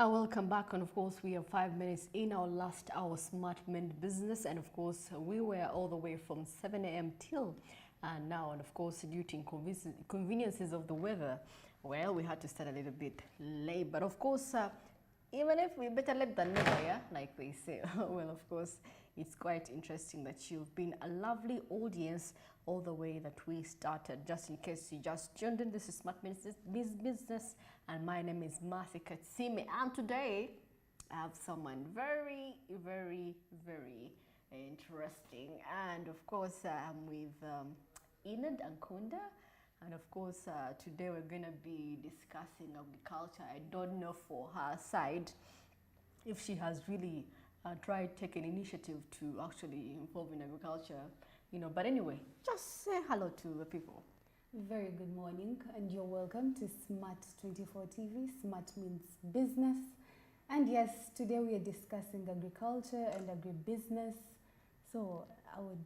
Welcome back, and of course we are 5 minutes in our last hour Smart Mint Business, and of course we were all the way from 7 a.m. till now, and of course due to inconveniences of the weather, well, we had to start a little bit late, but of course even if we better late than never, yeah, like they say. Well, of course, it's quite interesting that you've been a lovely audience all the way that we started. Just in case you just tuned in, this is Smart Business, and my name is Martha Katsime, and today I have someone very, very, very interesting, and of course I'm with Enid Ankunda. And of course, today we're going to be discussing agriculture. I don't know for her side if she has really tried taking initiative to actually involve in agriculture, you know. But anyway, just say hello to the people. Very good morning, and you're welcome to Smart 24 TV. Smart means business. And yes, today we are discussing agriculture and agribusiness. So I would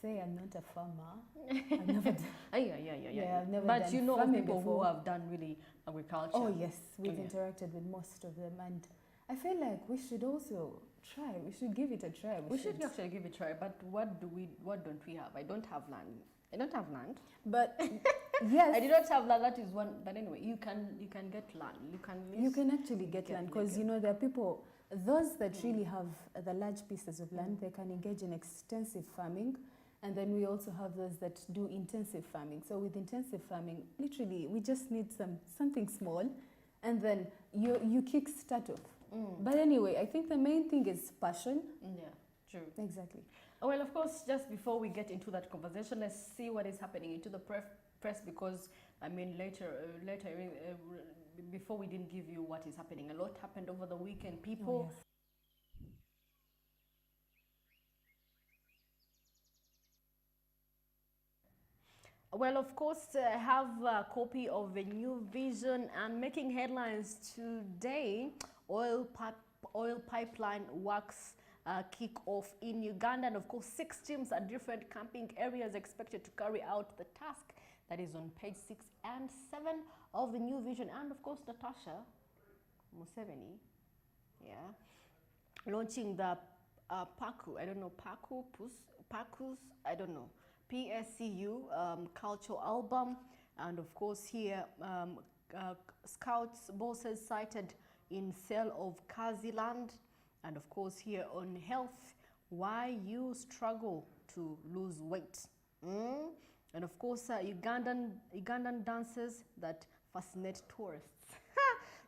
say I'm not a farmer. I've never done, yeah. I've never but done you know of people before. who have done really agriculture. Oh yes, we've interacted with most of them, and I feel like we should also try. We should give it a try. We should actually give it a try. But what don't we have? I don't have land. But yes, I did not have land. That is one. But anyway, you can get land. You can actually get land, because you know there are people, those that really have the large pieces of land, they can engage in extensive farming. And then we also have those that do intensive farming. So with intensive farming, literally, we just need something small, and then you kick-start off. But anyway, I think the main thing is passion. Yeah, true. Exactly. Well, of course, just before we get into that conversation, let's see what is happening into the press, because I mean later, before we didn't give you what is happening. A lot happened over the weekend. People. Oh, yes. Well, of course, I have a copy of a new vision and making headlines today. Oil pipeline works kick off in Uganda, and of course 6 teams at different camping areas expected to carry out the task. That is on page 6 and 7 of the new vision. And of course Natasha Museveni, yeah, launching the PACU, I don't know, PACUs, I don't know, PSCU cultural album. And of course here scouts bosses cited in sale of Kaziland. And of course here on health, why you struggle to lose weight. And of course Ugandan dances that fascinate tourists.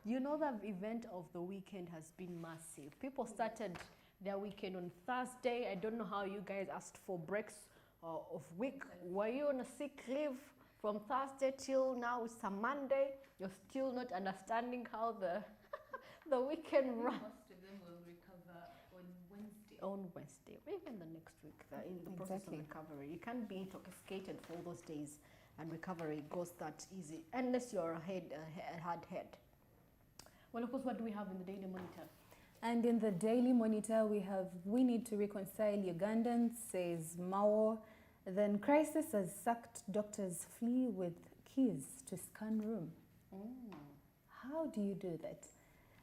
You know, the event of the weekend has been massive. People started their weekend on Thursday. I don't know how you guys asked for breaks of week. Were you on a sick leave from Thursday till now? It's a Monday. You're still not understanding how the the weekend runs. Most of them will recover on Wednesday. On Wednesday, or even the next week. They're in the process of recovery. You can't be intoxicated for all those days, and recovery goes that easy unless you're a hard head. Well, of course, what do we have in the Daily Monitor? And in the Daily Monitor, we need to reconcile Ugandans, says Mao. Then crisis has sacked doctors flee with keys to scan room. How do you do that?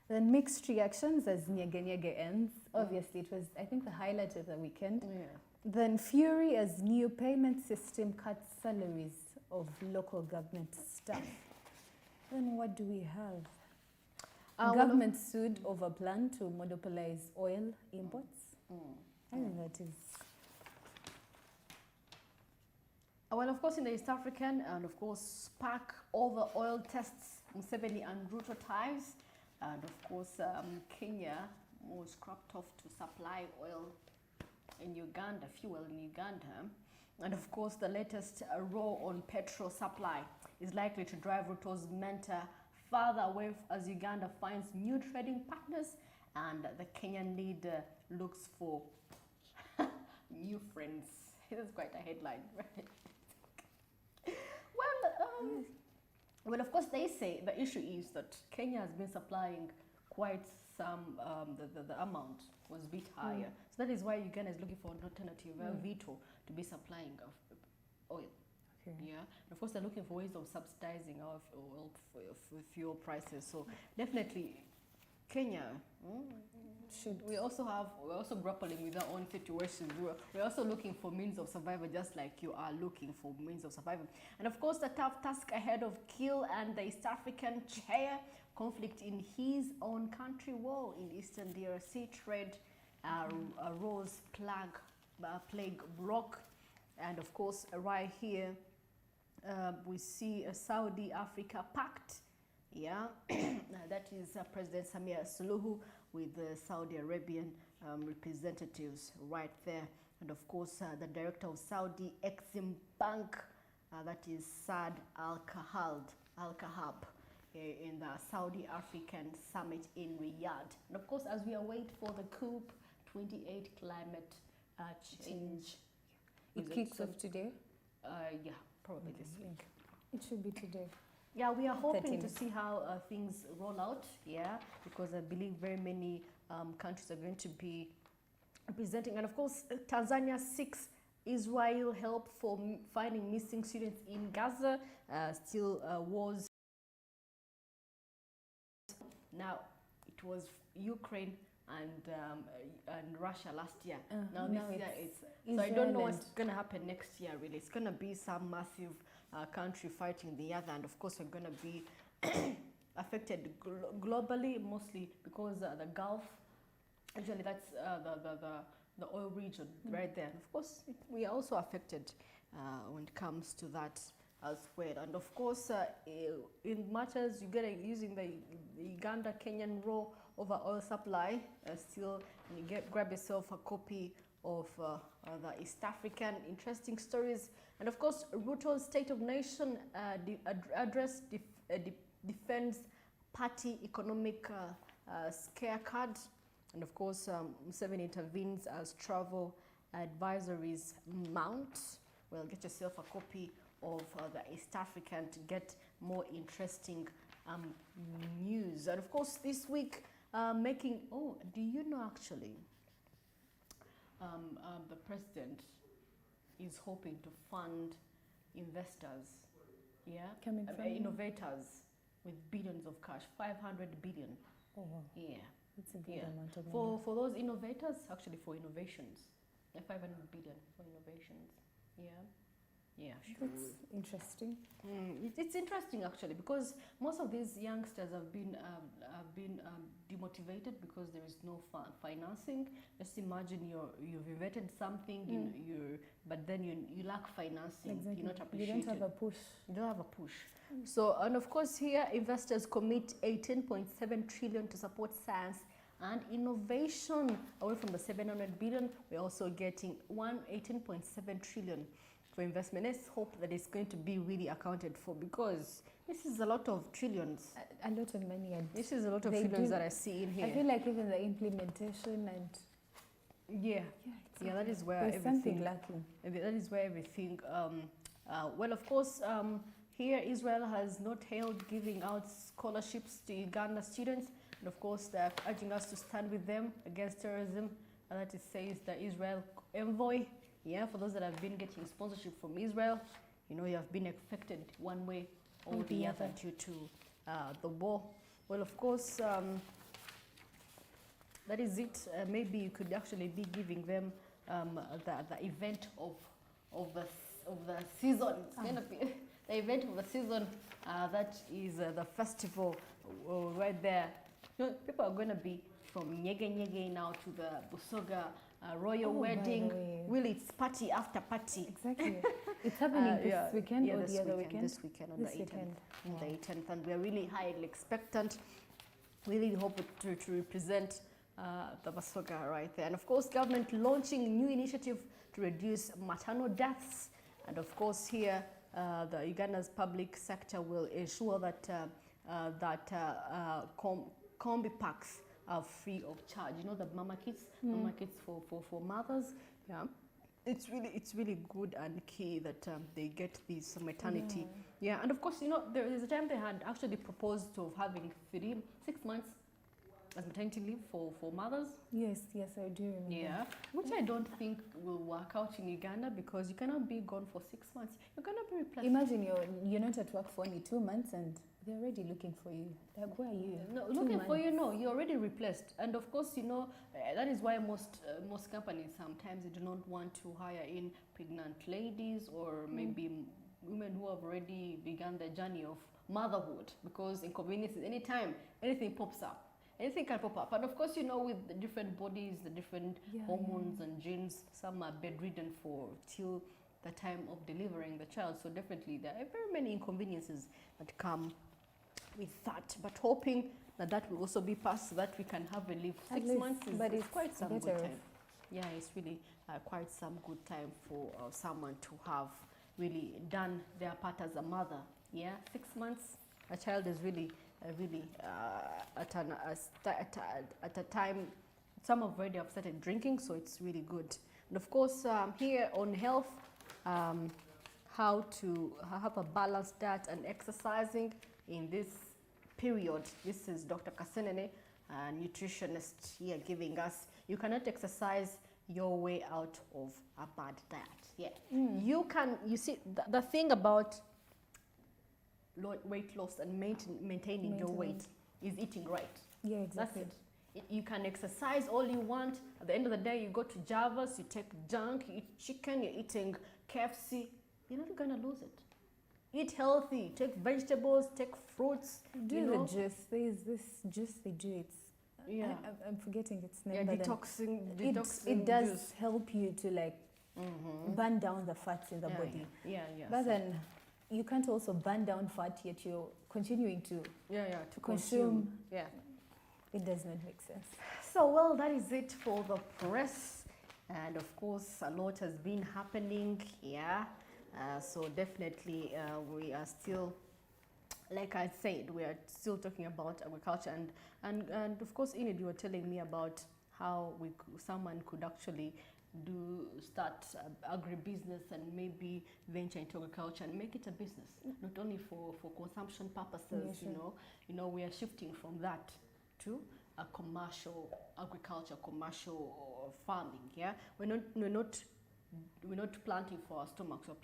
Then mixed reactions as Nyege ends. Obviously, it was, I think, the highlight of the weekend. Yeah. Then fury as new payment system cuts salaries of local government staff. Then what do we have? Government sued over plan to monopolize oil imports. I think that is... Well, of course, in the East African, and of course, spark over oil tests, Museveni and Ruto ties. And of course, Kenya was scrapped off to supply oil in Uganda, fuel in Uganda. And of course, the latest row on petrol supply is likely to drive Ruto's mentor further away as Uganda finds new trading partners, and the Kenyan leader looks for new friends. This is quite a headline, right? Well, of course, they say the issue is that Kenya has been supplying quite some, the amount was a bit higher. So that is why Uganda is looking for an alternative, veto, to be supplying of oil. Okay. Yeah, and of course they're looking for ways of subsidizing our fuel prices. So definitely, Kenya. Should We're also grappling with our own situations. We're also looking for means of survival, just like you are looking for means of survival. And of course, the tough task ahead of Kiel and the East African chair, conflict in his own country, war in Eastern DRC, trade, rose plague broke. And of course, right here, we see a Saudi Africa pact. Yeah, that is President Samir Suluhu with the Saudi Arabian representatives right there. And of course, the director of Saudi Exim Bank, that is Saad Al-Kahab, in the Saudi African Summit in Riyadh. And of course, as we await for the COP28 climate change. it kicks off today? Yeah, probably this week. It should be today. Yeah, we are hoping 13. to see how things roll out, yeah, because I believe very many countries are going to be representing. And of course, Tanzania seeks Israel help for finding missing students in Gaza. Still wars. Now, it was Ukraine and Russia last year. Now this year it's so I don't know what's going to happen next year really. It's going to be some massive country fighting the other, and of course we're going to be affected globally, mostly because the Gulf, actually that's the oil region right there. And of course we are also affected when it comes to that as well. And of course in much as you get using the Uganda-Kenyan raw over oil supply, still you grab yourself a copy of the East African interesting stories. And of course, Ruto's State of Nation address defends party economic scare card. And of course, Museveni intervenes as travel advisories mount. Well, get yourself a copy of the East African to get more interesting news. And of course, this week, do you know actually, the president is hoping to fund investors, Coming from innovators with billions of cash, 500 billion. Oh, wow. Yeah. It's a good amount of money. For those innovators, actually for innovations, 500 billion for innovations. Yeah. Yeah, sure. That's interesting. It's interesting actually, because most of these youngsters have been demotivated because there is no financing. Just imagine you've invented something, but then you lack financing. Exactly. You're not appreciated. You don't have a push. You don't have a push. So, and of course here, investors commit 18.7 trillion to support science and innovation. Away from the 700 billion, we're also getting 18.7 trillion for investment. Let's hope that it's going to be really accounted for, because this is a lot of trillions. A lot of money. And this is a lot of trillions that I see in here. I feel like even the implementation and that is where there's something lacking. That is where everything. Well, of course, here Israel has not held giving out scholarships to Uganda students, and of course they're urging us to stand with them against terrorism. And that it says the Israel envoy. Yeah, for those that have been getting sponsorship from Israel, you have been affected one way or the other due to the war. Well, of course, that is it. Maybe you could actually be giving them the event of the season. It's going to be the event of the season. That is the festival right there. People are going to be from Nyege now to the Busoga royal wedding. Really, it's party after party. Exactly. It's happening this weekend or the other weekend? This weekend on the 18th. The 18th, and we're really highly expectant. We really hope to represent the Busoga right there. And of course, government launching new initiative to reduce maternal deaths. And of course, here the Uganda's public sector will ensure that combi packs are free of charge. The mama kits for mothers. Yeah, it's really good and key that they get this maternity. Yeah, and of course, there is a time they had actually proposed of having 6 months as maternity leave for mothers. Yes, I do remember. Yeah, which I don't think will work out in Uganda, because you cannot be gone for 6 months. You're gonna be replaced. Imagine you're not at work for only 2 months, and they're already looking for you. Like, where are you? No, 2 looking for you, months. no, you're already replaced. And of course, that is why most companies sometimes they do not want to hire in pregnant ladies or maybe women who have already begun their journey of motherhood, because inconveniences, anytime anything pops up. Anything can pop up. And of course, with the different bodies, the different hormones and genes, some are bedridden for till the time of delivering the child. So definitely there are very many inconveniences that come with that. But hoping that will also be passed so that we can have relief. At 6 least, months but is it's quite some better good time. Yeah, it's really quite some good time for someone to have really done their part as a mother. Yeah, 6 months, a child is really at a time, some have already have started drinking, so it's really good. And of course, here on health, how to have a balanced diet and exercising in this period. This is Dr. Kasenene, a nutritionist here, giving us, you cannot exercise your way out of a bad diet. Yeah, you see, the thing about weight loss and maintaining your weight is eating right. Yeah, exactly. That's it. You can exercise all you want. At the end of the day, you go to Java's, you take junk, you eat chicken, you're eating KFC. You're not going to lose it. Eat healthy, take vegetables, take fruits. Do the juice. There is this juice they do. I'm forgetting its name. Yeah, detoxing it does juice. help you to like burn down the fats in the body. Yeah. But then you can't also burn down fat yet you're continuing to to consume. Yeah. It does not make sense. So, well, that is it for the press. And of course, a lot has been happening here. So definitely we are still, like I said, we are still talking about agriculture. And of course, Enid, you were telling me about how someone could actually start agribusiness and maybe venture into agriculture and make it a business, not only for consumption purposes. Yeah, sure. We are shifting from that to a commercial agriculture, commercial farming. Yeah, we're not planting for our stomachs. We're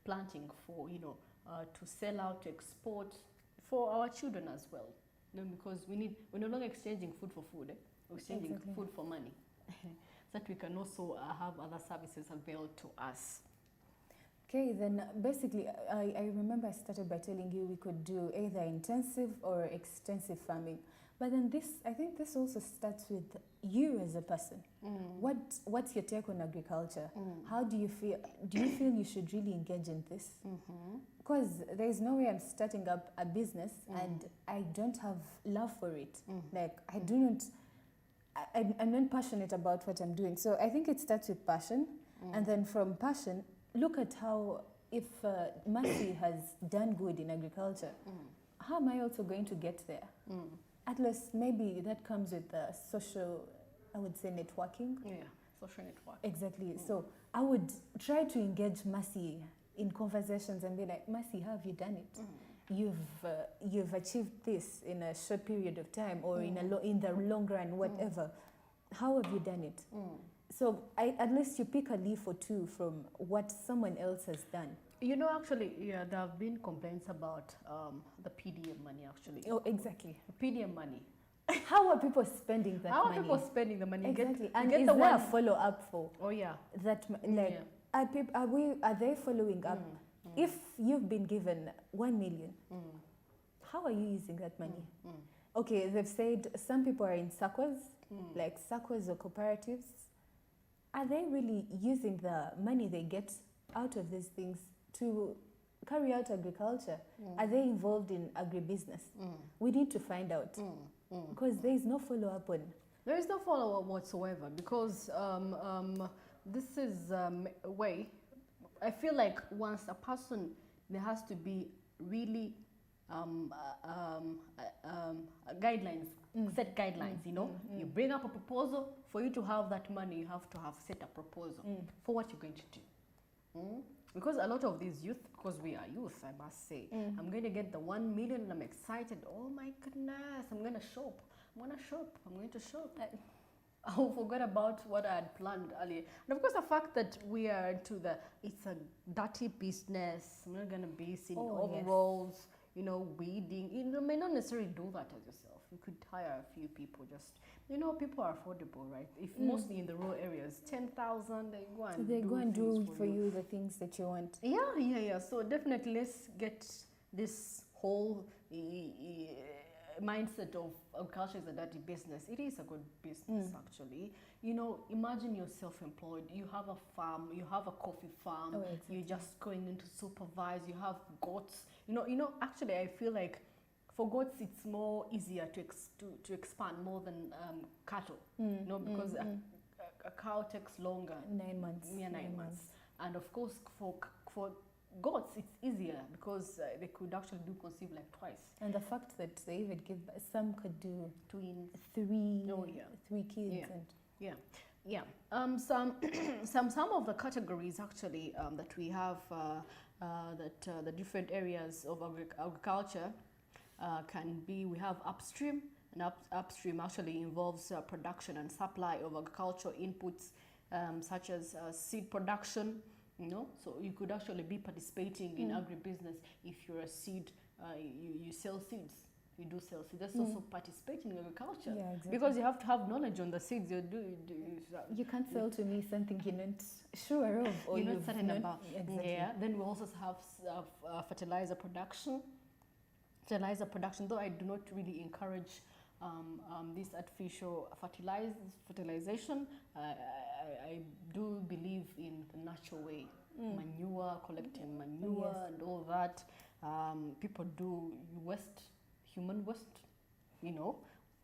planting for to sell out, to export for our children as well. Because we're no longer exchanging food for food. We're exchanging food for money. So that we can also have other services availed to us. Okay, then basically, I remember I started by telling you we could do either intensive or extensive farming. But then I think this also starts with you as a person. What's your take on agriculture? How do you feel? Do you feel you should really engage in this? Because there is no way I'm starting up a business and I don't have love for it. Like, I'm not passionate about what I'm doing. So I think it starts with passion. And then from passion, look at how, if Mercy has done good in agriculture, how am I also going to get there? At least maybe that comes with social, I would say, networking. Yeah, social network. Exactly. So I would try to engage Mercy in conversations and be like, Mercy, how have you done it? You've achieved this in a short period of time or in the long run, whatever. How have you done it? So at least you pick a leaf or two from what someone else has done. Actually, yeah, there have been complaints about the PDM money, actually. Oh, exactly. PDM money. How are people spending that money? How are people spending the money? Exactly. And is there a follow-up for that? Like, are they following up? If you've been given 1 million, how are you using that money? Okay, they've said some people are in SACCOs, like SACCOs or cooperatives. Are they really using the money they get out of these things to carry out agriculture? Are they involved in agribusiness? We need to find out because there is no follow-up on. There is no follow-up whatsoever because this is a way. I feel like once a person, there has to be really guidelines, set guidelines, You bring up a proposal. For you to have that money, you have to have set a proposal for what you're going to do. Because a lot of these youth, because we are youth, I must say, I'm going to get the 1 million and I'm excited. Oh my goodness, I'm going to shop. I'm going to shop. I forgot about what I had planned earlier. And of course, the fact that we are into it's a dirty business. I'm not going to be seeing overalls, you know, weeding. You may not necessarily do that as yourself. You could hire a few people. Just, you know, people are affordable, right? If mostly in the rural areas, 10,000, they go and So they do go and things do for you the things that you want. Yeah. So definitely, let's get this whole mindset of agriculture is a dirty business. It is a good business, actually. You know, imagine you're self-employed. You have a farm. You have a coffee farm. Oh, exactly. You're just going in to supervise. You have goats. You know. Actually, I feel like for goats, it's more easier to expand more than cattle. You know, because a cow takes longer. 9 months. Yeah, 9 months. And of course, for goats, it's easier because they could actually conceive like twice. And the fact that they even give, some could do Twins. 3 Oh, yeah. 3 kids. Yeah. Some of the categories actually that we have the different areas of agriculture can be. We have upstream, and upstream actually involves production and supply of agricultural inputs such as seed production. You know, so you could actually be participating in agribusiness if you're a seed. You sell seeds. You do sell seeds. That's also participating in agriculture. Yeah, exactly. Because you have to have knowledge on the seeds you do. You can't sell to me something you're not sure of, or you're not certain about. Exactly. Yeah. Then we also have fertilizer production. Fertilizer production, though I do not really encourage this artificial fertilization. I do believe in the natural way. Manure, collecting manure, and all that. People do human waste, you know.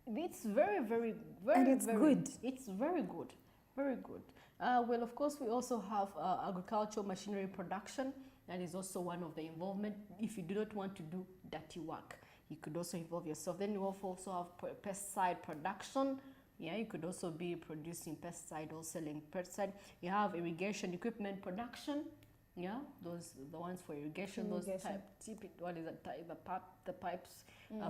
It's very and it's good. It's very good, very good. Well, of course, we also have agricultural machinery production. That is also one of the involvement. If you do not want to do dirty work, you could also involve yourself. Then you also have pesticide production. Yeah, you could also be producing pesticide or selling pesticide. You have irrigation equipment production. Yeah, the ones for irrigation. Those what is the pipes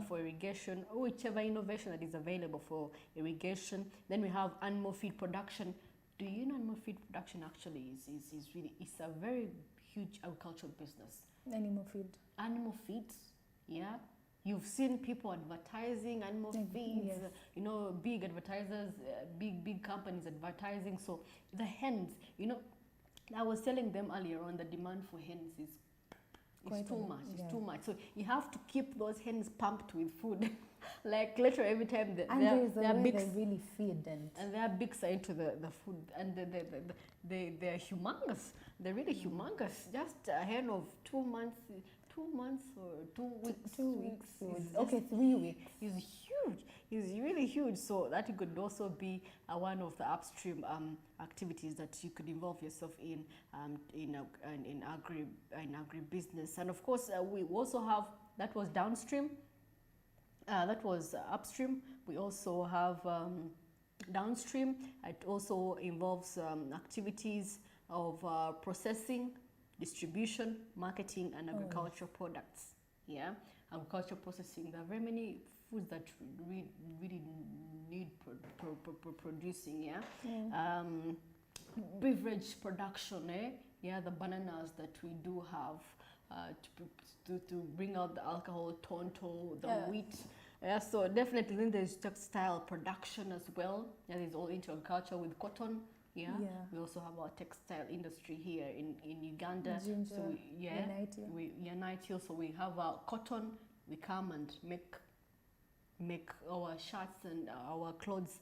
for irrigation, or whichever innovation that is available for irrigation. Then we have animal feed production. Do you know animal feed production actually is really, it's a very huge agricultural business. Animal feed. Animal feeds, yeah. You've seen people advertising animal feeds, yes. You know, big advertisers, big companies advertising. So the hens, you know, I was telling them earlier on, the demand for hens is too much. It's too much. So you have to keep those hens pumped with food. Like literally every time they are big, they really feed and they are big side to the food, and they're humongous. They're really humongous. Just a hen of 2 months or 2 weeks. 2 weeks. Okay, 3 weeks. Is huge. Is really huge. So that could also be one of the upstream activities that you could involve yourself in agribusiness. And of course, we also have, that was downstream. That was upstream. We also have downstream. It also involves activities of processing, distribution, marketing, and agricultural products. Yeah, agricultural processing. There are very many foods that we really need producing. Yeah, beverage production. Yeah, the bananas that we do have to bring out the alcohol, tonto, the wheat. Yeah, so definitely then there's textile production as well. Yeah, there's all into agriculture with cotton. Yeah. We also have our textile industry here in Uganda. Ginger, so United. So we have our cotton. We come and make our shirts and our clothes,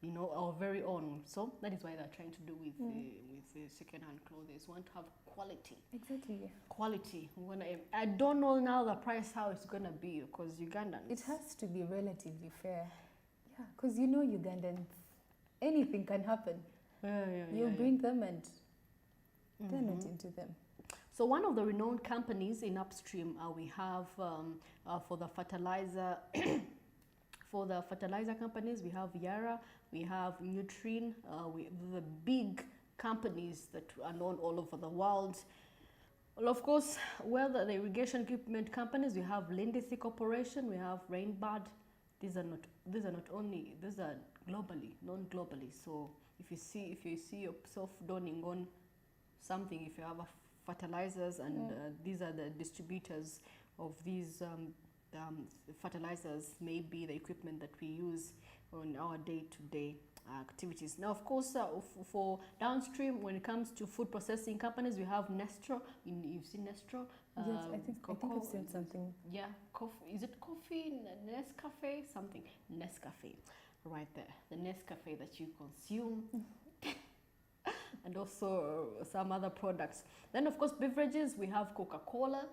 you know, our very own. So that is why they're trying to do with the second-hand clothes. Want to have quality. Exactly. Quality. I don't know now the price how it's gonna be, because Ugandans. It has to be relatively fair. Yeah, because you know Ugandans, anything can happen. You bring them and turn it into them. So one of the renowned companies in upstream we have for the fertilizer. For the fertilizer companies, we have Yara, we have Nutrien, the big companies that are known all over the world. Well, of course, the irrigation equipment companies, we have Lindsay Corporation, we have Rainbird. These are globally, known globally. So if you see yourself donning on something, if you have fertilizers, and these are the distributors of these fertilizers may be the equipment that we use on our day-to-day activities. Now, of course, for downstream, when it comes to food processing companies, we have Nestro. You've seen Nestro? Yes, I think I've seen something. Yeah, coffee. Is it coffee? Nescafe? Something. Nescafe, right there. The Nescafe that you consume. And also some other products. Then, of course, beverages. We have Coca-Cola.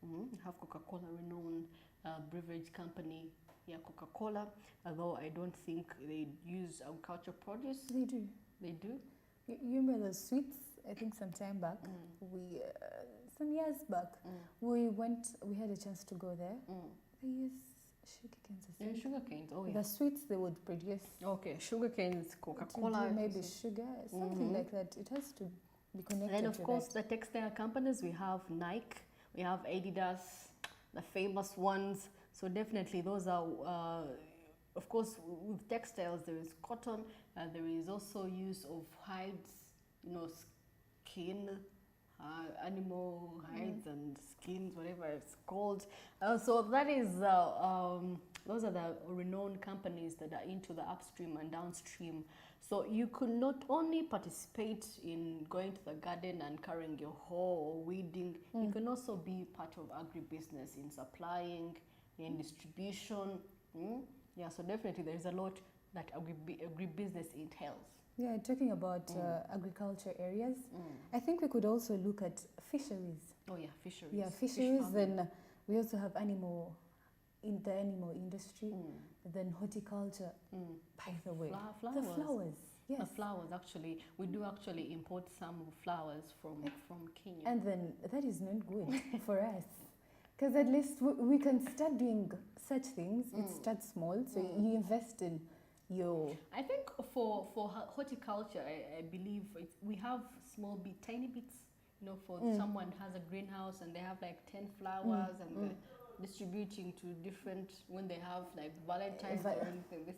We have Coca-Cola, renowned beverage company. Yeah, Coca-Cola. Although I don't think they use agricultural produce. They do. They do. You remember those sweets? I think some time back, some years back, we had a chance to go there. They use sugar canes. Yeah, sugar canes. Oh, yeah. The sweets they would produce. Okay, sugar canes, Coca-Cola. Maybe sugar, something like that. It has to be connected. Then, of course, the textile companies. We have Nike, we have Adidas, the famous ones. So definitely those are, of course, with textiles there is cotton. There is also use of hides, skin, animal hides and skins, whatever it's called. So that is, those are the renowned companies that are into the upstream and downstream. So you could not only participate in going to the garden and carrying your hoe or weeding, you can also be part of agribusiness in supplying, in distribution. Yeah, so definitely there is a lot that agribusiness entails. Yeah, talking about agriculture areas, I think we could also look at fisheries. Oh yeah, fisheries. Yeah, fisheries. Then we also have the animal industry. Then horticulture. By the way, flowers. The flowers. Yes. The flowers, actually, we do actually import some flowers from Kenya. And then that is not good for us. Because at least we can start doing such things. It starts small, so you invest in your... I think for horticulture, I believe we have tiny bits, for someone has a greenhouse and they have like 10 flowers and they're distributing to different, when they have like Valentine's or anything.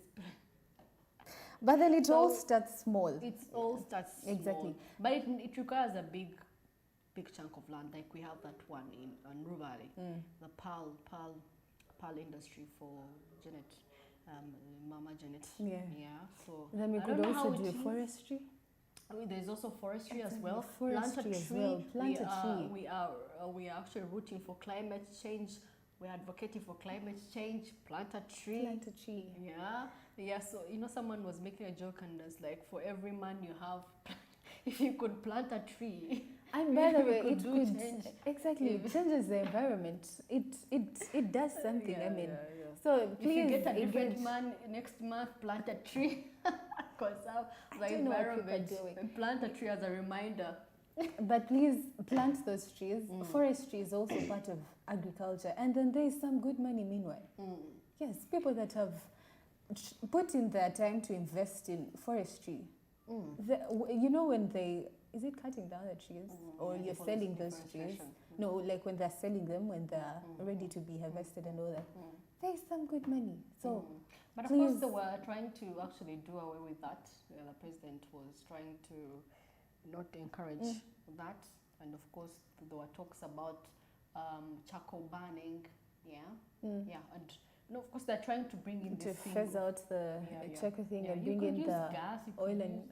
But then it all starts small. It all starts small. Exactly. But it requires a big chunk of land, like we have that one in Ruvali, the pearl industry for Janet, Mama Janet. Yeah. So then we could also do forestry. I mean, there's also forestry as well. Plant a tree. We are actually rooting for climate change. We're advocating for climate change. Plant a tree. Plant a tree. Yeah. So someone was making a joke and was like, for every man you have, if you could plant a tree. And by the way, it could change. Exactly, it changes the environment. It does something. Yeah. So please, if you get a different man next month, plant a tree. Because the environment, plant a tree as a reminder. But please plant those trees. Forestry is also part of agriculture, and then there is some good money meanwhile. Yes, people that have put in their time to invest in forestry. When they... Is it cutting down the trees? Or you're selling those trees? No, like when they're selling them, when they're ready to be harvested and all that. There's some good money. So, but of course, they were trying to actually do away with that. The president was trying to not encourage that. And of course, there were talks about charcoal burning. And of course, they're trying to bring in to phase out the charcoal thing and bring in the gas, oil and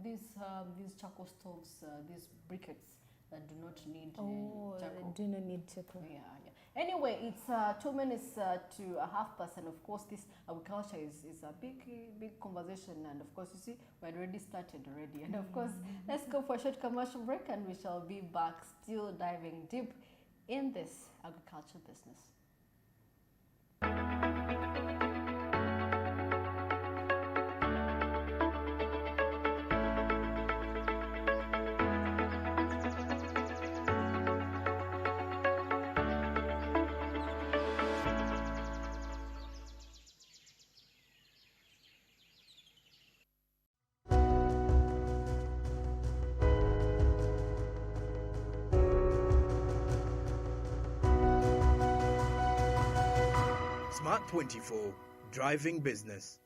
these charcoal stoves, these briquettes that do not need charcoal. Do not need charcoal. Yeah. Anyway, it's 2 minutes to 5:30, and of course, this agriculture is a big conversation. And of course, you see, we're already started already. And of course, let's go for a short commercial break, and we shall be back, still diving deep in this agriculture business. Smart 24, driving business.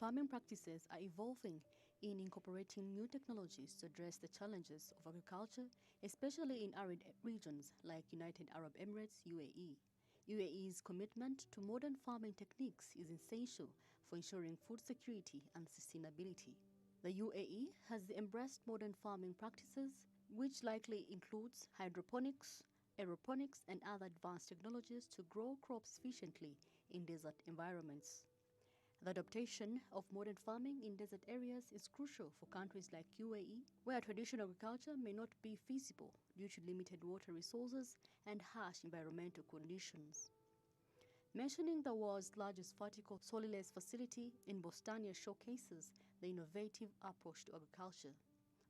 farming practices are evolving in incorporating new technologies to address the challenges of agriculture, especially in arid regions like United Arab Emirates, UAE. UAE's commitment to modern farming techniques is essential for ensuring food security and sustainability. The UAE has embraced modern farming practices, which likely includes hydroponics, aeroponics, and other advanced technologies to grow crops efficiently in desert environments. The adaptation of modern farming in desert areas is crucial for countries like UAE, where traditional agriculture may not be feasible due to limited water resources and harsh environmental conditions. Mentioning the world's largest vertical soliless facility in Bostania showcases the innovative approach to agriculture.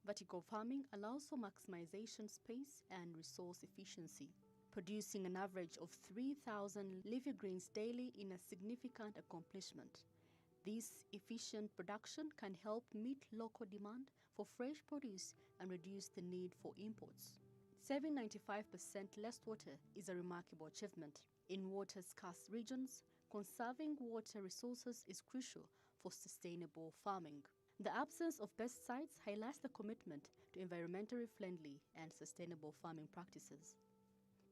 Vertical farming allows for maximization space and resource efficiency, producing an average of 3,000 leafy greens daily in a significant accomplishment. This efficient production can help meet local demand for fresh produce and reduce the need for imports. Saving 95% less water is a remarkable achievement. In water-scarce regions, conserving water resources is crucial for sustainable farming. The absence of pesticides highlights the commitment to environmentally friendly and sustainable farming practices.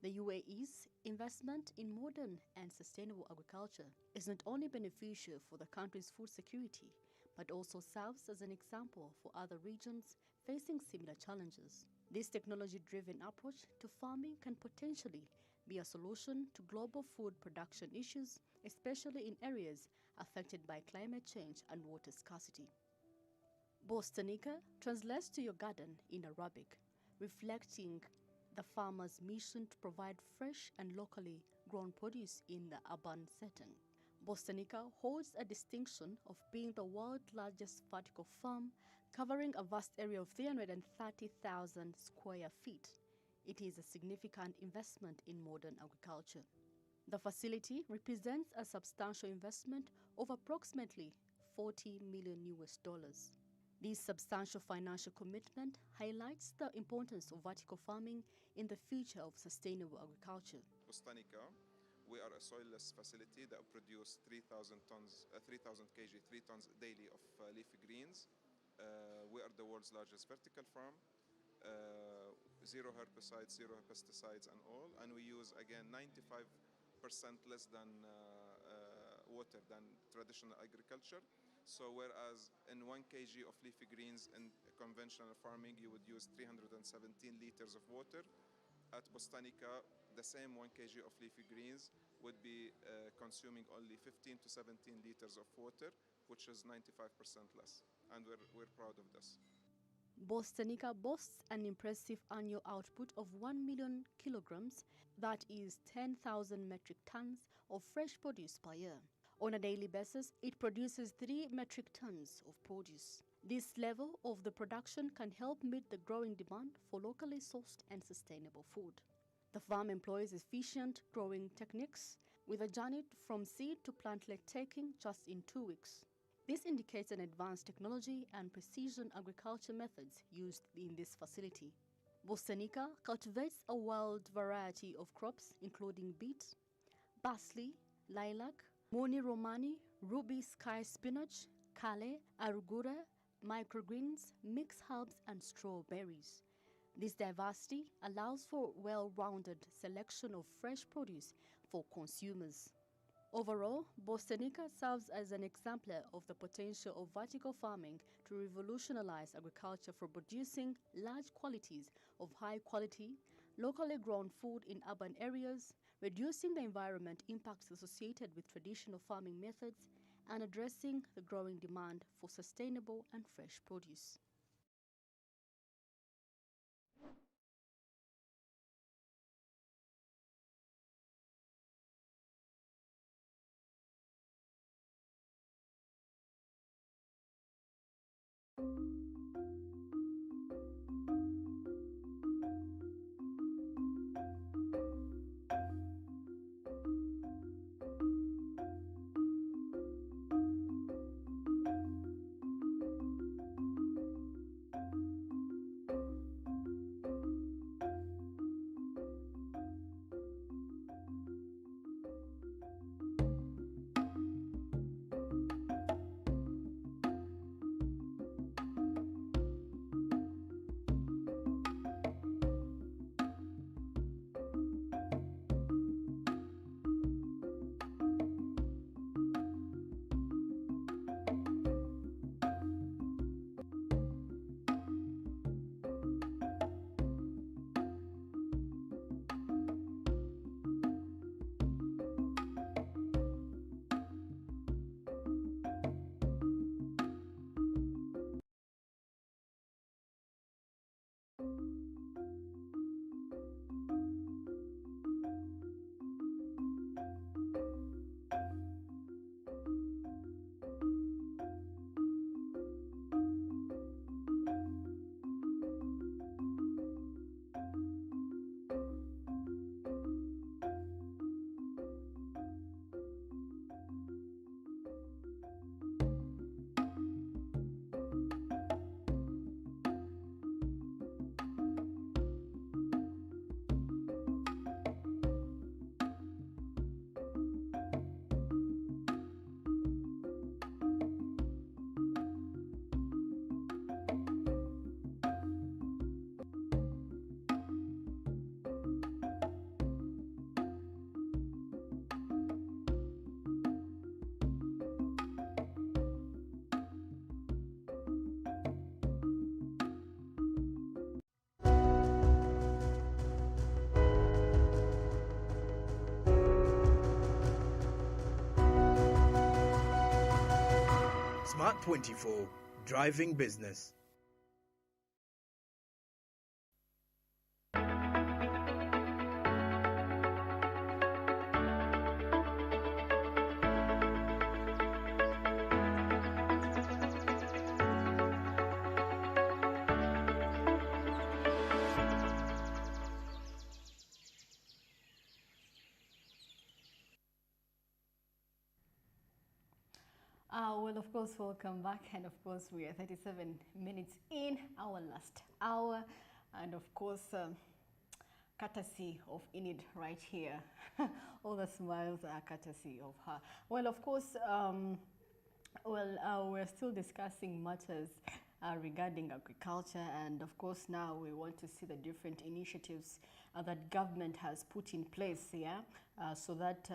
The UAE's investment in modern and sustainable agriculture is not only beneficial for the country's food security, but also serves as an example for other regions facing similar challenges. This technology-driven approach to farming can potentially be a solution to global food production issues, especially in areas affected by climate change and water scarcity. Bostanica translates to your garden in Arabic, reflecting the farmer's mission to provide fresh and locally grown produce in the urban setting. Bostanica holds a distinction of being the world's largest vertical farm, covering a vast area of 330,000 square feet. It is a significant investment in modern agriculture. The facility represents a substantial investment of approximately $40 million. This substantial financial commitment highlights the importance of vertical farming in the future of sustainable agriculture. Bostanica, we are a soilless facility that produces 3,000 kg, 3 tons daily of leafy greens. We are the world's largest vertical farm. Zero herbicides, zero pesticides and all. And we use, again, 95% less than water than traditional agriculture. So whereas in 1 kg of leafy greens in conventional farming, you would use 317 liters of water. At Bostanica, the same 1 kg of leafy greens would be consuming only 15 to 17 liters of water, which is 95% less. And we're proud of this. Bostanica boasts an impressive annual output of 1 million kilograms, that is 10,000 metric tons of fresh produce per year. On a daily basis, it produces 3 metric tons of produce. This level of the production can help meet the growing demand for locally sourced and sustainable food. The farm employs efficient growing techniques, with a journey from seed to plant-led taking just in 2 weeks. This indicates an advanced technology and precision agriculture methods used in this facility. Bostanica cultivates a wide variety of crops, including beet, parsley, lilac, Moni Romani, ruby sky spinach, kale, arugula, microgreens, mixed herbs, and strawberries. This diversity allows for well-rounded selection of fresh produce for consumers. Overall, Bostanica serves as an exemplar of the potential of vertical farming to revolutionize agriculture for producing large quantities of high-quality, locally grown food in urban areas, reducing the environment impacts associated with traditional farming methods, and addressing the growing demand for sustainable and fresh produce. Smart 24, driving business. Well, of course, welcome back. And of course, we are 37 minutes in our last hour. And of course, courtesy of Enid right here. All the smiles are courtesy of her. Well, of course, we're still discussing matters regarding agriculture. And of course, now we want to see the different initiatives that government has put in place here, so that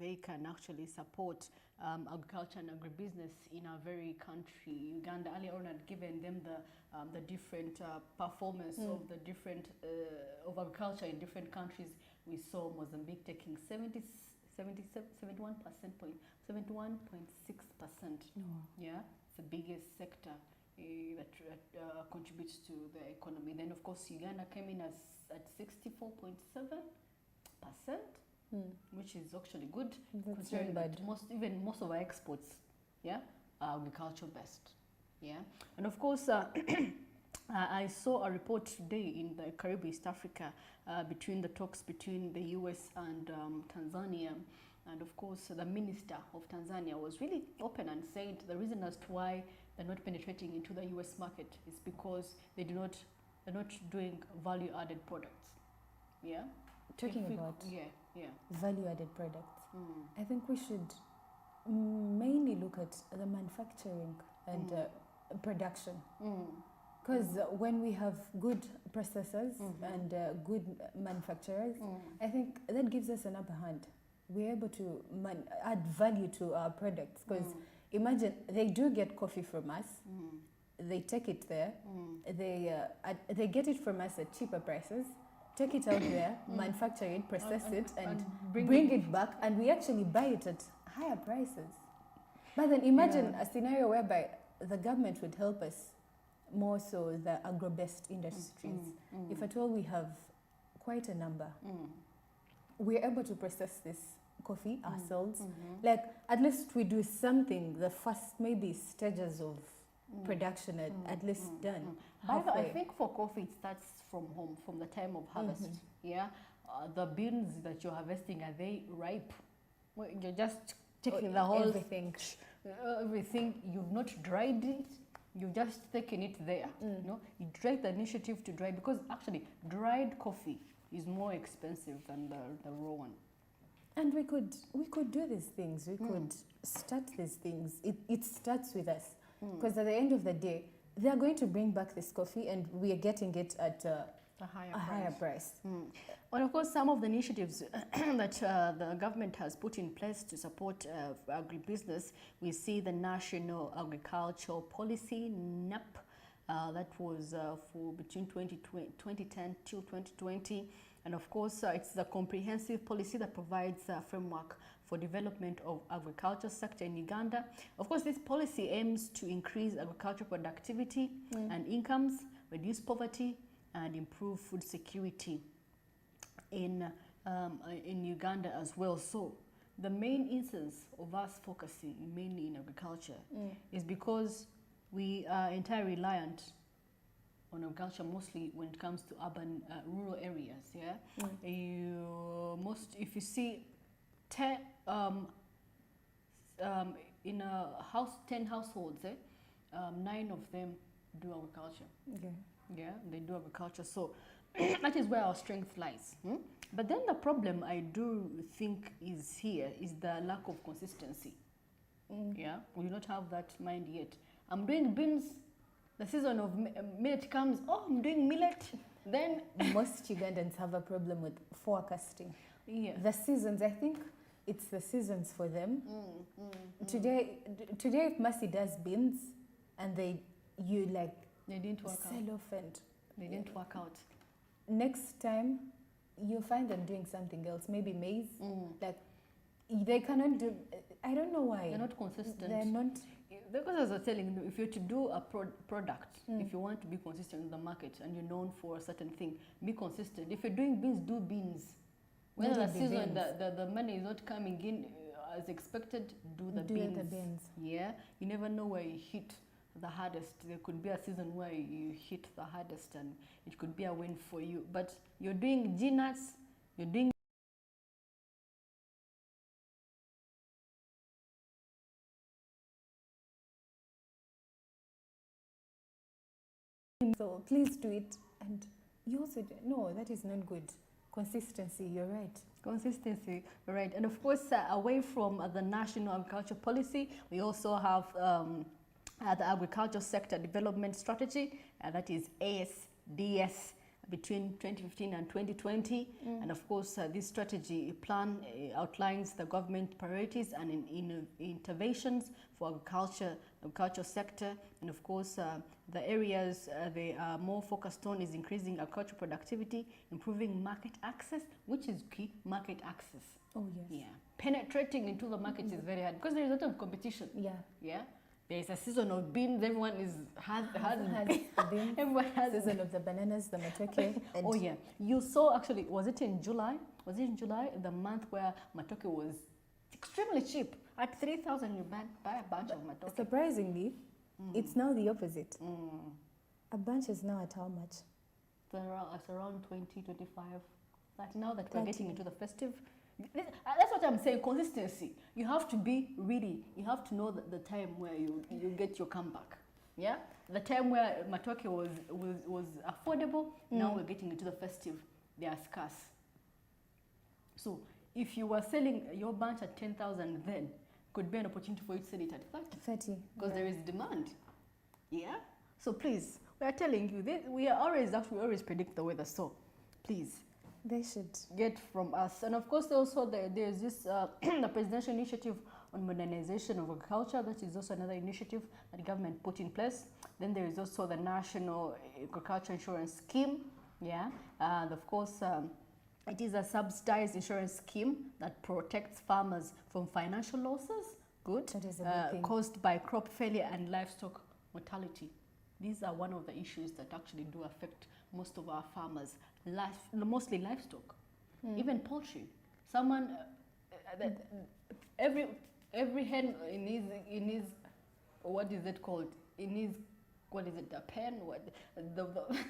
they can actually support agriculture and agribusiness in our very country. Uganda earlier on had given them the different performance of the different of agriculture in different countries. We saw Mozambique taking 71.6%. Yeah, it's the biggest sector that contributes to the economy. Then of course Uganda came in at 64.7%. Which is actually good, considering that most of our exports, yeah, are agriculture based, yeah. And of course, I saw a report today in the Caribbean, East Africa, between the talks between the US and Tanzania, and of course the minister of Tanzania was really open and said the reason as to why they're not penetrating into the US market is because they're not doing value added products, yeah. Talking about value-added products, I think we should mainly look at the manufacturing and production. Because when we have good processors and good manufacturers, I think that gives us an upper hand. We're able to add value to our products. Because imagine, they do get coffee from us, they take it there, they get it from us at cheaper prices, take it out there, manufacture it, process it, and bring it back, and we actually buy it at higher prices. But then imagine a scenario whereby the government would help us, more so the agro-based industries. If at all we have quite a number, we're able to process this coffee ourselves. Like, at least we do something, the first maybe stages of production at least done. However, I think for coffee it starts from home, from the time of harvest. Yeah, the beans that you're harvesting, are they ripe? Well, you're just taking the whole everything. You've not dried it. You've just taken it there. You know, you take the initiative to dry, because actually dried coffee is more expensive than the raw one. And we could do these things. We could start these things. It starts with us. Because at the end of the day, they are going to bring back this coffee, and we are getting it at a higher price. Well, of course, some of the initiatives that the government has put in place to support agribusiness, we see the National Agricultural Policy, NAP, that was for between 2010 till 2020. And of course, it's the comprehensive policy that provides a framework for development of agriculture sector in Uganda. Of course, this policy aims to increase agricultural productivity and incomes, reduce poverty, and improve food security in Uganda as well. So the main instance of us focusing mainly in agriculture is because we are entirely reliant on agriculture, mostly when it comes to urban, rural areas. Yeah, if you see 10 in a house, 10 households, 9 of them do agriculture. Yeah, they do agriculture. So that is where our strength lies. But then the problem I do think is here is the lack of consistency. Yeah, we do not have that mind yet. I'm doing beans. The season of millet comes. Oh, I'm doing millet. Then most Ugandans have a problem with forecasting. Yeah, the seasons. I think it's the seasons for them. Today, if Mercy does beans, and they didn't work sell out. off and They didn't work out. Next time, you'll find them doing something else. Maybe maize. Like, they cannot do. I don't know why. They're not consistent. They're not. because as I was telling you, if you're to do a product, if you want to be consistent in the market and you're known for a certain thing, be consistent. If you're doing beans, do beans. When the season, the money is not coming in as expected, do the beans. Yeah, you never know where you hit the hardest. There could be a season where you hit the hardest and it could be a win for you. But you're doing G-nuts, you're doing so please do it. And you also no, that is not good. Consistency, you're right. Consistency, right. And of course, away from the National Agriculture Policy, we also have the Agriculture Sector Development Strategy, that is ASDS, between 2015 and 2020. And of course, this strategy plan outlines the government priorities and interventions for agriculture sector. And of course, the areas they are more focused on is increasing agricultural productivity, improving market access, which is key, market access. Oh, yes. Yeah. Penetrating into the market is very hard because there is a lot of competition. Yeah. Yeah. There is a season of beans. Everyone has the beans. Everyone has season of the bananas, the matoke. Oh yeah, you saw actually. Was it in July? Was it in July, the month where matoke was extremely cheap? At 3,000, you buy a bunch of matoke. Surprisingly, it's now the opposite. A bunch is now at how much? It's around 20, 25. Like now that we're getting into the festive. That's what I'm saying, consistency. You have to be ready. You have to know the time where you get your comeback. Yeah? The time where matoke was affordable, now we're getting into the festive. They are scarce. So if you were selling your bunch at 10,000 then, could be an opportunity for you to sell it at 30. Because there is demand. Yeah? So please, we are telling you, we always predict the weather, so please. They should get from us. And of course, also there's this the presidential initiative on modernization of agriculture. That is also another initiative that the government put in place. Then there is also the National Agriculture Insurance Scheme. Yeah, and of course, it is a subsidized insurance scheme that protects farmers from financial losses. Good. That is a good thing. Caused by crop failure and livestock mortality. These are one of the issues that actually do affect most of our farmers, mostly livestock, even poultry. Someone, every hen in his what is it called? In his the pen?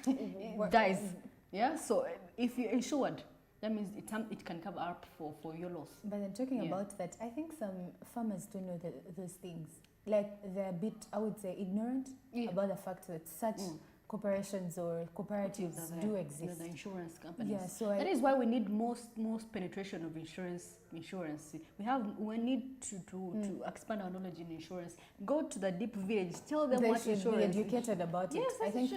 It dies. Yeah. So if you're insured, that means it can cover up for your loss. But then talking about that, I think some farmers don't know those things. Like they're a bit, I would say, ignorant about the fact that such corporations or cooperatives do exist. The insurance companies. Yeah, so that is why we need most penetration of insurance. We need to expand our knowledge in insurance. Go to the deep village. Tell them what insurance. They should be educated about it. Yes, I think.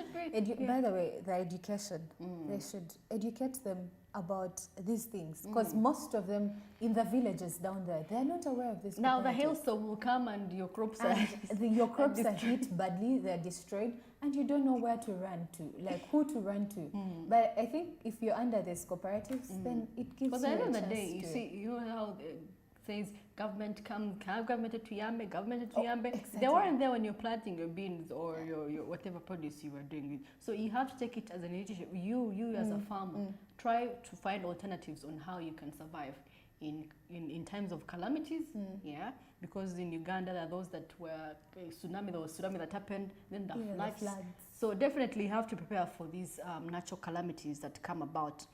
By the way, the education. They should educate them about these things because most of them in the villages down there, they are not aware of this. Now the hailstorm will come and your crops are hit badly. They are destroyed. And you don't know where to run to, like who to run to. But I think if you're under these cooperatives, then it gives you a chance. Because at the end of the day, you know how it says government government to Yambe, government to Yambe. Exactly. They weren't there when you're planting your beans or your whatever produce you were doing. So you have to take it as an initiative. You as a farmer, try to find alternatives on how you can survive in times of calamities. Yeah. Because in Uganda, there are those that were tsunami. There was tsunami that happened, then the floods. So definitely you have to prepare for these natural calamities that come about.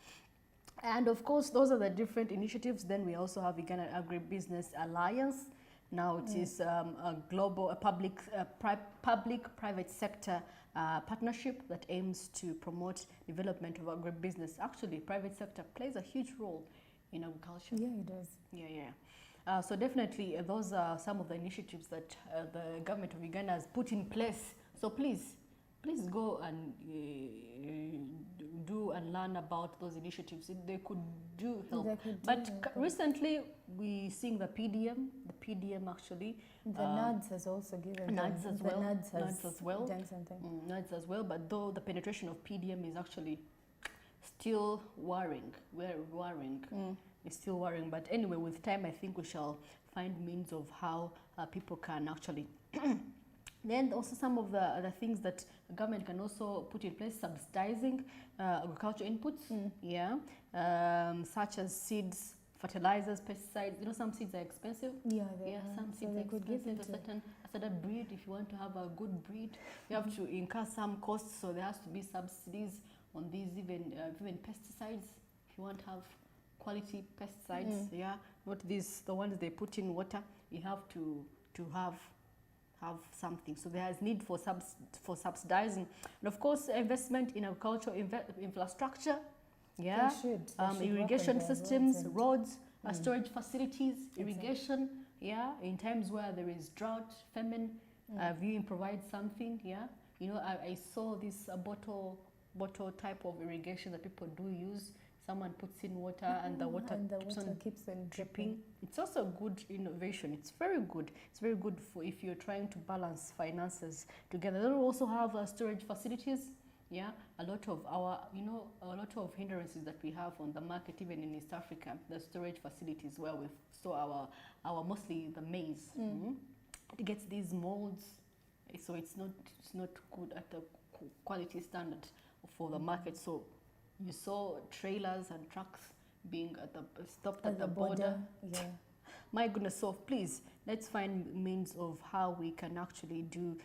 And of course, those are the different initiatives. Then we also have Uganda Agribusiness Alliance. Now it is a global public-private sector partnership that aims to promote development of agribusiness. Actually, private sector plays a huge role in agriculture. Yeah, it does. Yeah. So definitely those are some of the initiatives that the government of Uganda has put in place. So please go and do and learn about those initiatives. They could do help. Recently we seeing the PDM actually. The NADS has also given NADS as well. NADS as well. Done something. NADS as well, but though the penetration of PDM is actually still worrying. It's still worrying, but anyway, with time, I think we shall find means of how people can actually Then also some of the things that the government can also put in place, subsidizing agriculture inputs, such as seeds, fertilizers, pesticides. You know, some seeds are expensive. Some seeds are expensive. A certain breed, if you want to have a good breed, you have to incur some costs. So there has to be subsidies on these, even pesticides. If you want to have quality pesticides, not the ones they put in water. You have to have something. So there is need for subsidizing, and of course investment in agricultural infrastructure. They should irrigation systems, roads, storage facilities, irrigation. In times where there is drought, famine, you provide something. You know, I saw this bottle type of irrigation that people do use. Someone puts in water and the water keeps on dripping. It's also a good innovation. It's very good. It's very good for if you're trying to balance finances together. Then we also have storage facilities. A lot of hindrances that we have on the market, even in East Africa, the storage facilities where we store our mostly the maize. It gets these molds, so it's not good at the quality standard for the market. So you saw trailers and trucks being stopped at the border. My goodness, so please, let's find means of how we can actually do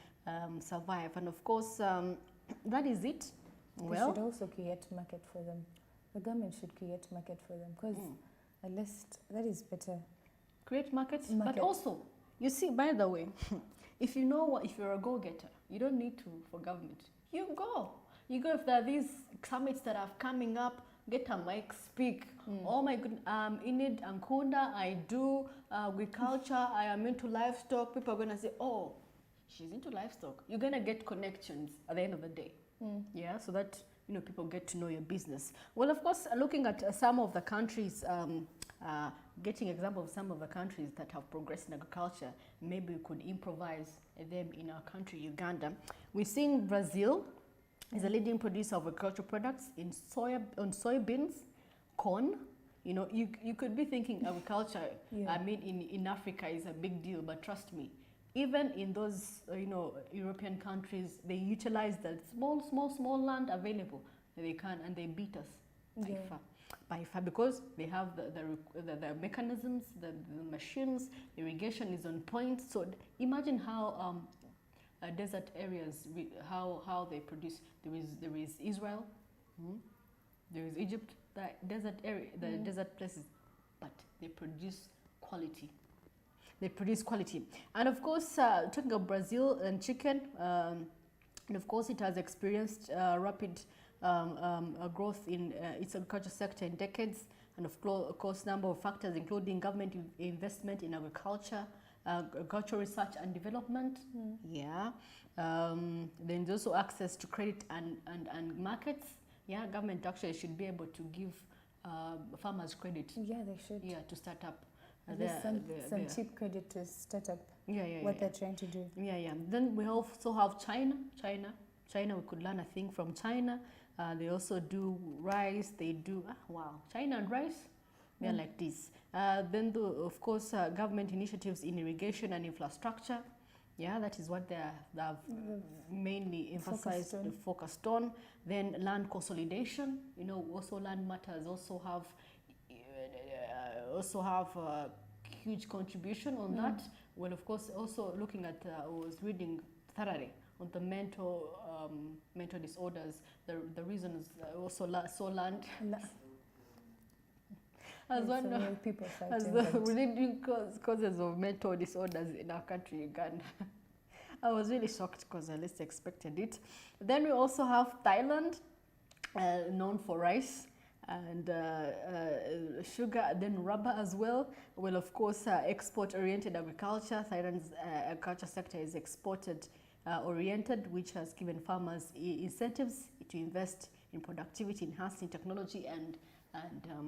survive. And of course, that is it. We should also create market for them. The government should create market for them, because at least that is better. Create markets, but also, you see, by the way, if you know what, if you're a go-getter, you don't need for government. You go. If there are these summits that are coming up, get a mic, speak. Oh my goodness, Enid Ankunda, I do agriculture, I am into livestock. People are going to say, oh, she's into livestock. You're going to get connections at the end of the day. So that, you know, people get to know your business. Well, of course, looking at some of the countries, getting example of some of the countries that have progressed in agriculture, maybe we could improvise them in our country, Uganda. We've seen Brazil is a leading producer of agricultural products on soybeans, corn. You know, you could be thinking agriculture, I mean, in Africa is a big deal, but trust me, even in those, European countries, they utilize the small land available. They can, and they beat us by far, because they have the mechanisms, the machines, irrigation is on point. So imagine how desert areas, how they produce. There is Israel, there is Egypt, the desert area, the desert places, but they produce quality. And of course, talking of Brazil and chicken, and of course it has experienced rapid growth in its agriculture sector in decades, and of course number of factors including government investment in agriculture, agricultural research and development. Then there's also access to credit and markets. Government actually should be able to give farmers credit. They should. To start up. Some cheap credit to start up what they're trying to do. Then we also have China, we could learn a thing from China. They also do rice. They do, China and rice, they're like this. Then, of course, government initiatives in irrigation and infrastructure. That is what they have mainly emphasized, focused on. Then land consolidation. Also land matters also have a huge contribution on that. Well, of course, also looking at, I was reading thoroughly on the mental disorders, the reasons also land as one of people as the leading causes of mental disorders in our country, Uganda. I was really shocked because I least expected it. Then we also have Thailand, known for rice and sugar, then rubber as well. Well, of course, export-oriented agriculture. Thailand's agriculture sector is oriented, which has given farmers incentives to invest in productivity, enhancing technology and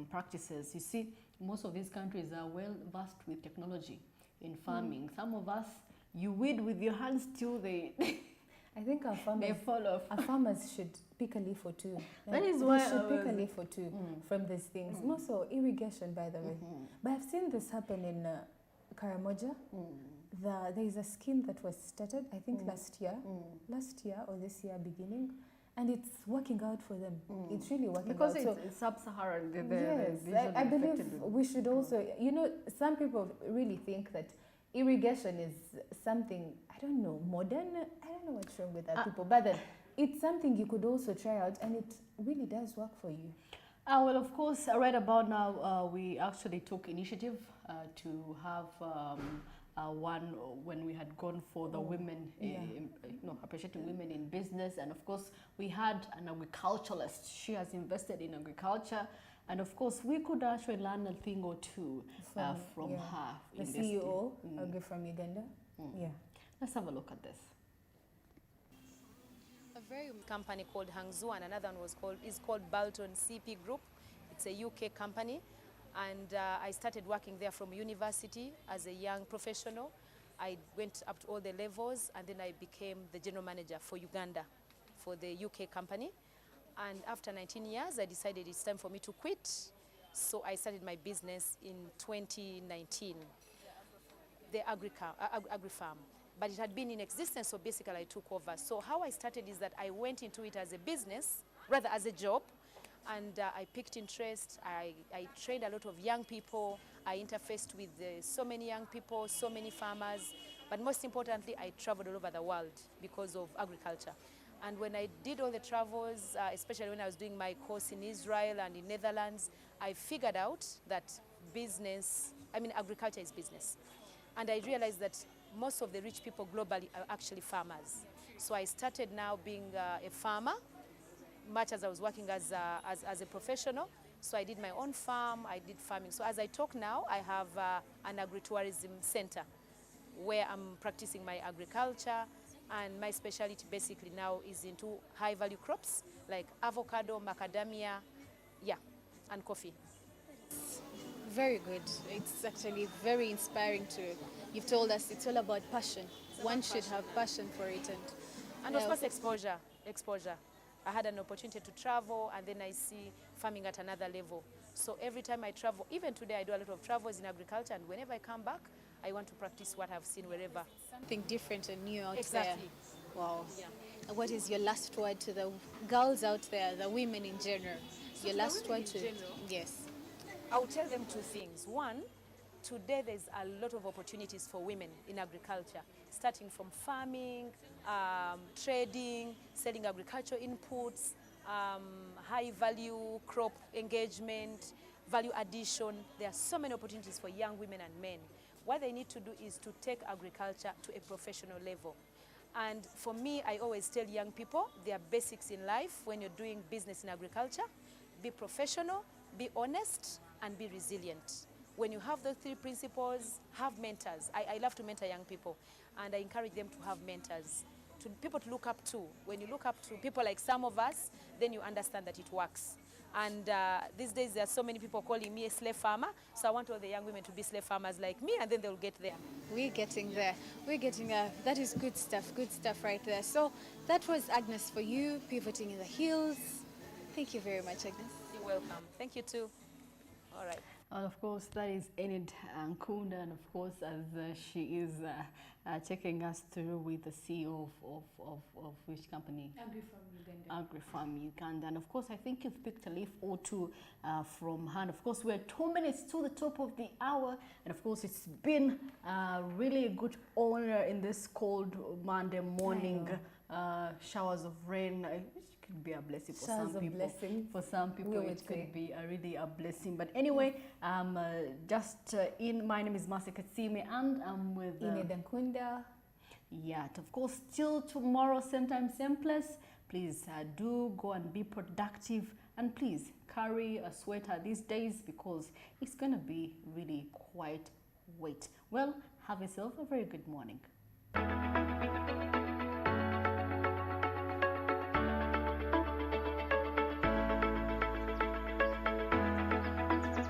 practices. You see, most of these countries are well versed with technology in farming. Some of us, you weed with your hands till they I think our farmers, they fall off. Our farmers should pick a leaf or two. That is why they should pick a leaf or two from these things. Also irrigation, by the way. But I've seen this happen in Karamoja. there is a scheme that was started, I think last year or this year beginning, and it's working out for them. It's really working because out. it's sub-Saharan. Yes, I believe we should also, some people really think that irrigation is something, I don't know, modern. I don't know what's wrong with that people, but then it's something you could also try out, and it really does work for you. Well, of course, right about now, we actually took initiative to have one when we had gone for the women, appreciating women in business. And of course, we had an agriculturalist. She has invested in agriculture. And of course, we could actually learn a thing or two from her. The CEO, Agri Uganda. Yeah. Let's have a look at this. A very company called Hangzhou, and another one is called Bolton CP Group. It's a UK company, and I started working there from university as a young professional. I went up to all the levels, and then I became the general manager for Uganda for the UK company. And after 19 years, I decided it's time for me to quit. So I started my business in 2019, the agri-farm. But it had been in existence, so basically I took over. So how I started is that I went into it as a business, rather as a job, and I picked interest. I trained a lot of young people. I interfaced with so many young people, so many farmers. But most importantly, I traveled all over the world because of agriculture. And when I did all the travels, especially when I was doing my course in Israel and in Netherlands, I figured out that agriculture is business. And I realized that most of the rich people globally are actually farmers. So I started now being a farmer, much as I was working as a professional. So I did my own farm, I did farming. So as I talk now, I have an agritourism center where I'm practicing my agriculture. And my specialty basically now is into high value crops like avocado, macadamia, and coffee. Very good. It's actually very inspiring to, you've told us it's all about passion. One should have passion for it. And of course exposure. I had an opportunity to travel, and then I see farming at another level. So every time I travel, even today I do a lot of travels in agriculture, and whenever I come back, I want to practice what I've seen wherever. Something different and new out Exactly. there. Wow. Yeah. What is your last word to the girls out there, the women in general? So your last word to general, yes. I'll tell them two things. One, today there's a lot of opportunities for women in agriculture, starting from farming, trading, selling agricultural inputs, high value crop engagement, value addition. There are so many opportunities for young women and men. What they need to do is to take agriculture to a professional level. And for me, I always tell young people, there are basics in life when you're doing business in agriculture. Be professional, be honest, and be resilient. When you have those three principles, have mentors. I love to mentor young people, and I encourage them to have mentors, to people to look up to. When you look up to people like some of us, then you understand that it works. And these days there are so many people calling me a slave farmer, so I want all the young women to be slave farmers like me, and then they'll get there. We're getting there. We're getting there. That is good stuff right there. So that was Agnes for you, pivoting in the hills. Thank you very much, Agnes. You're welcome. Thank you too. All right. And of course, that is Enid Nkunda, and of course, as she is checking us through with the CEO of which company? Agri-Farm Uganda. And of course, I think you've picked a leaf or two from her. And of course, we're 2 minutes to the top of the hour. And of course, it's been really a good honor in this cold Monday morning. Showers of rain. It could be a blessing for some people. Blessing. For some people, it could be really a blessing. But anyway, my name is Masi Katsimi, and I'm with Enid Nkunda. Yeah, of course, till tomorrow, same time, same place. Please do go and be productive, and please carry a sweater these days because it's going to be really quite wet. Well, have yourself a very good morning.